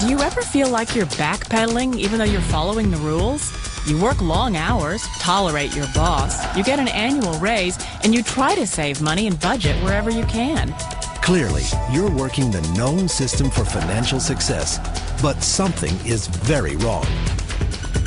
Do you ever feel like you're backpedaling even though you're following the rules? You work long hours, tolerate your boss, you get an annual raise, and you try to save money and budget wherever you can. Clearly, you're working the known system for financial success, but something is very wrong.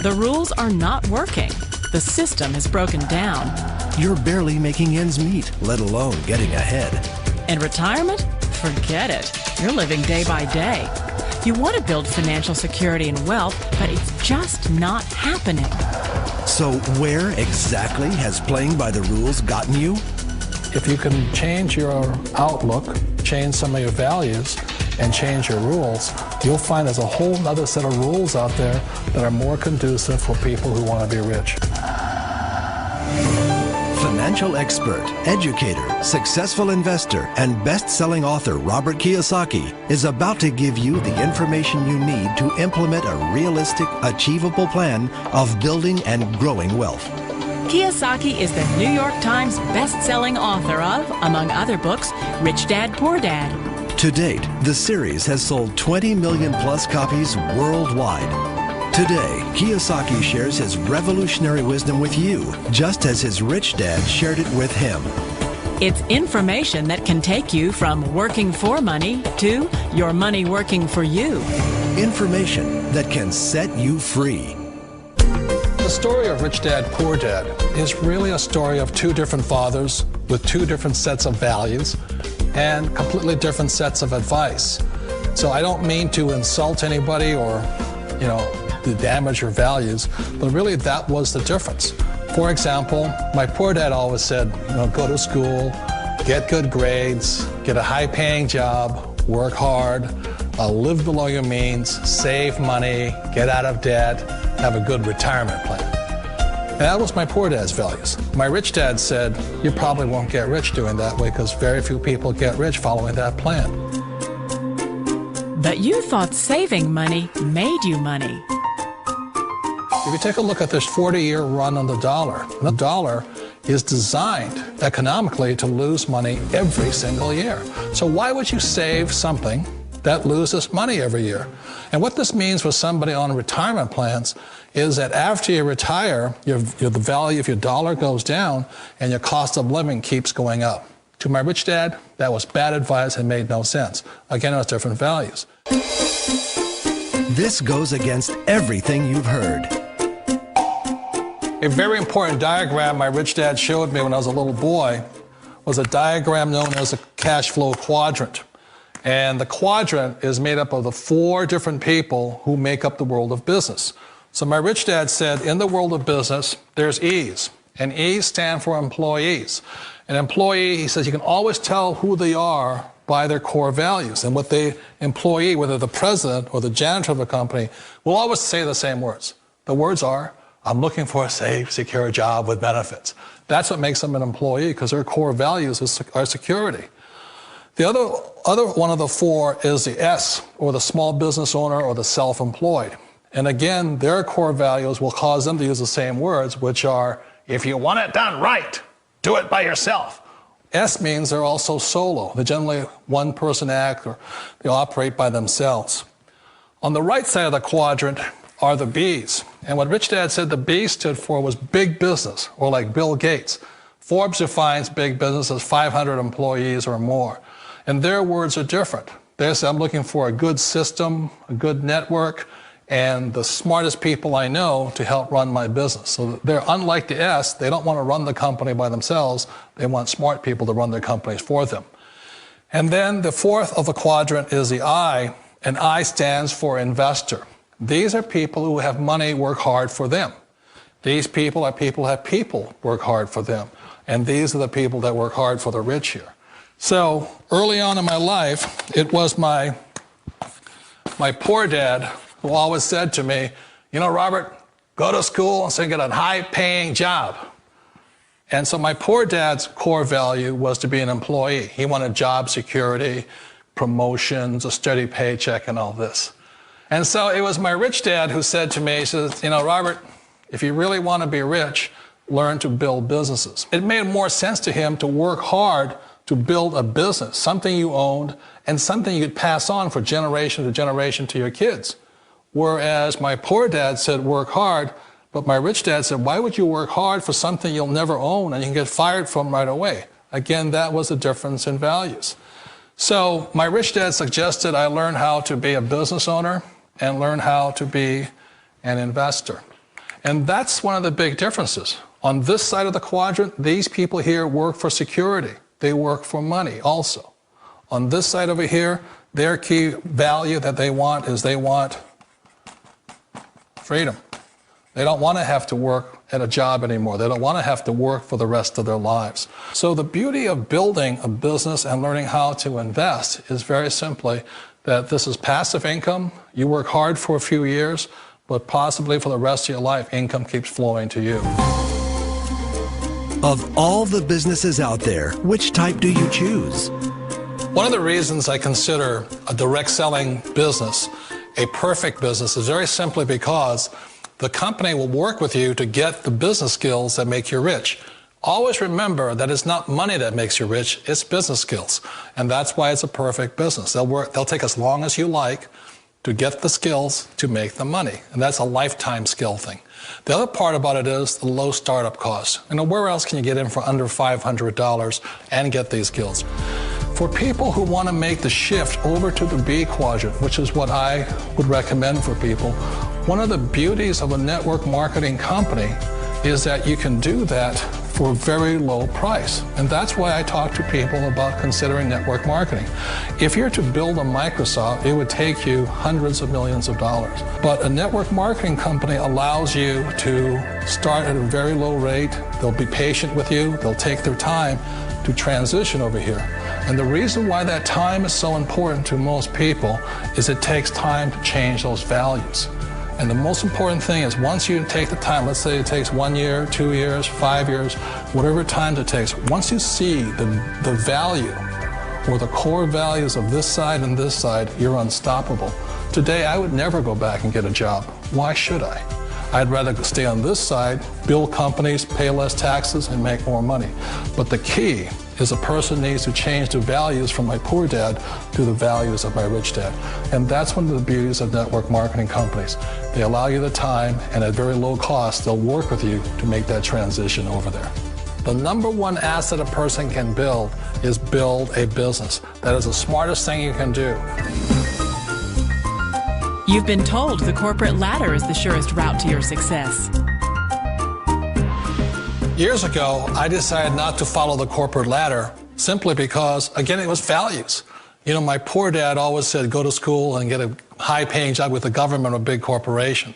The rules are not working. The system is broken down. You're barely making ends meet, let alone getting ahead. And retirement? Forget it. You're living day by day. You want to build financial security and wealth, but it's just not happening. So where exactly has playing by the rules gotten you? If you can change your outlook, change some of your values, and change your rules, you'll find there's a whole other set of rules out there that are more conducive for people who want to be rich. Financial expert, educator, successful investor, and best-selling author Robert Kiyosaki is about to give you the information you need to implement a realistic, achievable plan of building and growing wealth. Kiyosaki is the New York Times best-selling author of, among other books, Rich Dad, Poor Dad. To date, the series has sold 20 million plus copies worldwide. Today, Kiyosaki shares his revolutionary wisdom with you, just as his rich dad shared it with him. It's information that can take you from working for money to your money working for you. Information that can set you free. The story of Rich Dad, Poor Dad is really a story of two different fathers with two different sets of values and completely different sets of advice. So I don't mean to insult anybody or, to damage your values, but really that was the difference. For example, my poor dad always said, go to school, get good grades, get a high-paying job, work hard, live below your means, save money, get out of debt, have a good retirement plan. And that was my poor dad's values. My rich dad said, you probably won't get rich doing that way because very few people get rich following that plan. But you thought saving money made you money. If you take a look at this 40-year run on the dollar is designed economically to lose money every single year. So why would you save something that loses money every year? And what this means for somebody on retirement plans is that after you retire, the value of your dollar goes down and your cost of living keeps going up. To my rich dad, that was bad advice and made no sense. Again, it was different values. This goes against everything you've heard. A very important diagram my rich dad showed me when I was a little boy was a diagram known as a cash flow quadrant. And the quadrant is made up of the four different people who make up the world of business. So my rich dad said, in the world of business, there's E's. And E's stand for employees. An employee, he says, you can always tell who they are by their core values. And what the employee, whether the president or the janitor of the company, will always say the same words. The words are, I'm looking for a safe, secure job with benefits. That's what makes them an employee, because their core values are security. The other one of the four is the S, or the small business owner or the self-employed. And again, their core values will cause them to use the same words, which are, if you want it done right, do it by yourself. S means they're also solo. They're generally one-person act, or they operate by themselves. On the right side of the quadrant are the B's. And what Rich Dad said the B stood for was big business, or like Bill Gates. Forbes defines big business as 500 employees or more. And their words are different. They say, I'm looking for a good system, a good network, and the smartest people I know to help run my business. So they're unlike the S. They don't want to run the company by themselves. They want smart people to run their companies for them. And then the fourth of the quadrant is the I, and I stands for investor. These are people who have money work hard for them. These people are people who have people work hard for them. And these are the people that work hard for the rich here. So early on in my life, it was my poor dad who always said to me, Robert, go to school and so you get a high-paying job. And so my poor dad's core value was to be an employee. He wanted job security, promotions, a steady paycheck, and all this. And so it was my rich dad who said to me, he says, Robert, if you really want to be rich, learn to build businesses. It made more sense to him to work hard to build a business, something you owned and something you could pass on for generation to generation to your kids. Whereas my poor dad said, work hard, but my rich dad said, why would you work hard for something you'll never own and you can get fired from right away? Again, that was the difference in values. So my rich dad suggested I learn how to be a business owner and learn how to be an investor. And that's one of the big differences. On this side of the quadrant, these people here work for security. They work for money also. On this side over here, their key value that they want is they want freedom. They don't want to have to work at a job anymore. They don't want to have to work for the rest of their lives. So the beauty of building a business and learning how to invest is very simply that this is passive income. You work hard for a few years, but possibly for the rest of your life, income keeps flowing to you. Of all the businesses out there, which type do you choose? One of the reasons I consider a direct selling business a perfect business is very simply because the company will work with you to get the business skills that make you rich. Always remember that it's not money that makes you rich, it's business skills. And that's why it's a perfect business. They'll take as long as you like to get the skills to make the money. And that's a lifetime skill thing. The other part about it is the low startup cost. Where else can you get in for under $500 and get these skills? For people who want to make the shift over to the B quadrant, which is what I would recommend for people, one of the beauties of a network marketing company is that you can do that for a very low price. And that's why I talk to people about considering network marketing. If you're to build a Microsoft, it would take you hundreds of millions of dollars. But a network marketing company allows you to start at a very low rate. They'll be patient with you. They'll take their time to transition over here. And the reason why that time is so important to most people is it takes time to change those values. And the most important thing is once you take the time, let's say it takes 1 year, 2 years, 5 years, whatever time it takes, once you see the value or the core values of this side and this side, you're unstoppable. Today, I would never go back and get a job. Why should I? I'd rather stay on this side, build companies, pay less taxes, and make more money. But the key is a person needs to change the values from my poor dad to the values of my rich dad. And that's one of the beauties of network marketing companies. They allow you the time, and at very low cost, they'll work with you to make that transition over there. The number one asset a person can build is build a business. That is the smartest thing you can do. You've been told the corporate ladder is the surest route to your success. Years ago, I decided not to follow the corporate ladder simply because, again, it was values. You know, my poor dad always said, go to school and get a high-paying job with the government or a big corporation.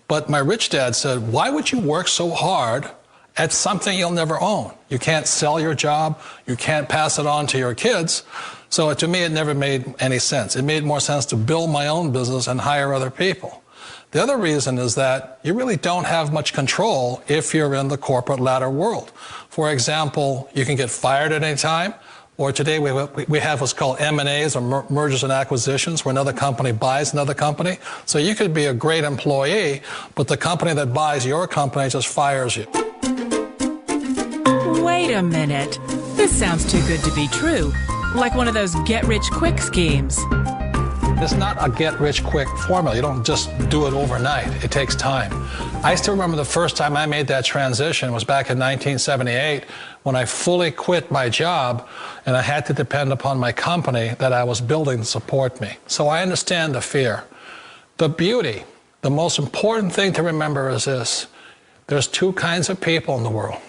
But my rich dad said, why would you work so hard at something you'll never own? You can't sell your job. You can't pass it on to your kids. So to me, it never made any sense. It made more sense to build my own business and hire other people. The other reason is that you really don't have much control if you're in the corporate ladder world. For example, you can get fired at any time, or today we have what's called M&As, or mergers and acquisitions, where another company buys another company. So you could be a great employee, but the company that buys your company just fires you. Wait a minute. This sounds too good to be true. Like one of those get-rich-quick schemes. It's not a get-rich-quick formula. You don't just do it overnight. It takes time. I still remember the first time I made that transition was back in 1978 when I fully quit my job and I had to depend upon my company that I was building to support me. So I understand the fear. The beauty, the most important thing to remember is this. There's two kinds of people in the world.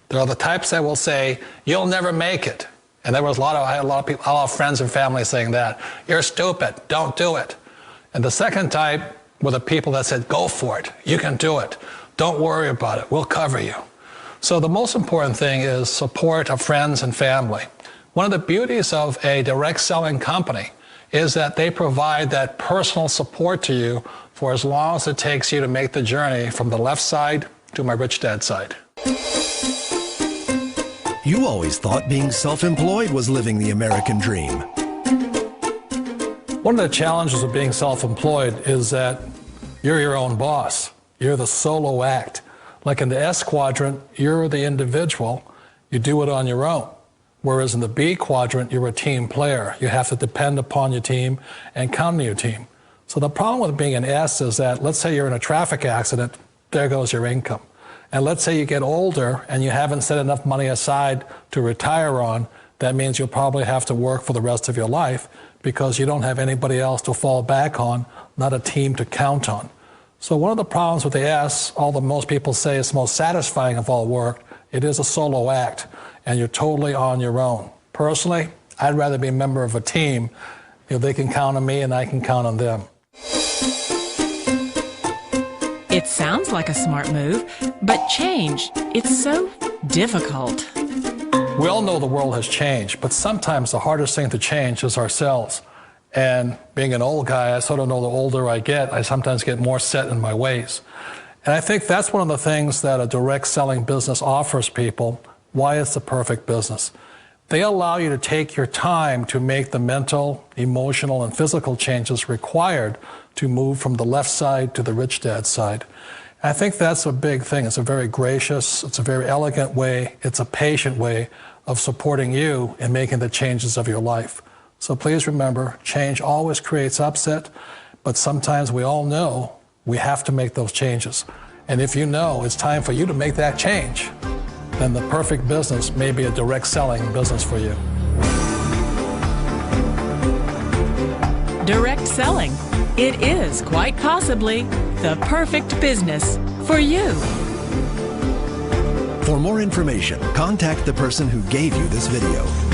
There are the types that will say, you'll never make it. And I had a lot of people, a lot of friends and family saying that. You're stupid, don't do it. And the second type were the people that said, go for it, you can do it. Don't worry about it, we'll cover you. So the most important thing is support of friends and family. One of the beauties of a direct selling company is that they provide that personal support to you for as long as it takes you to make the journey from the left side to my rich dad side. You always thought being self-employed was living the American dream. One of the challenges of being self-employed is that you're your own boss. You're the solo act. Like in the S quadrant, you're the individual. You do it on your own. Whereas in the B quadrant, you're a team player. You have to depend upon your team and count on your team. So the problem with being an S is that, let's say you're in a traffic accident, there goes your income. And let's say you get older and you haven't set enough money aside to retire on, that means you'll probably have to work for the rest of your life because you don't have anybody else to fall back on, not a team to count on. So one of the problems with the S, although most people say it's the most satisfying of all work, it is a solo act, and you're totally on your own. Personally, I'd rather be a member of a team if they can count on me and I can count on them. It sounds like a smart move, but change, it's so difficult. We all know the world has changed, but sometimes the hardest thing to change is ourselves. And being an old guy, I sort of know the older I get, I sometimes get more set in my ways. And I think that's one of the things that a direct selling business offers people, why it's the perfect business. They allow you to take your time to make the mental, emotional, and physical changes required to move from the left side to the rich dad side. I think that's a big thing. It's a very gracious, it's a very elegant way, it's a patient way of supporting you in making the changes of your life. So please remember, change always creates upset, but sometimes we all know we have to make those changes. And if you know it's time for you to make that change, then the perfect business may be a direct selling business for you. Direct selling. It is quite possibly the perfect business for you. For more information, contact the person who gave you this video.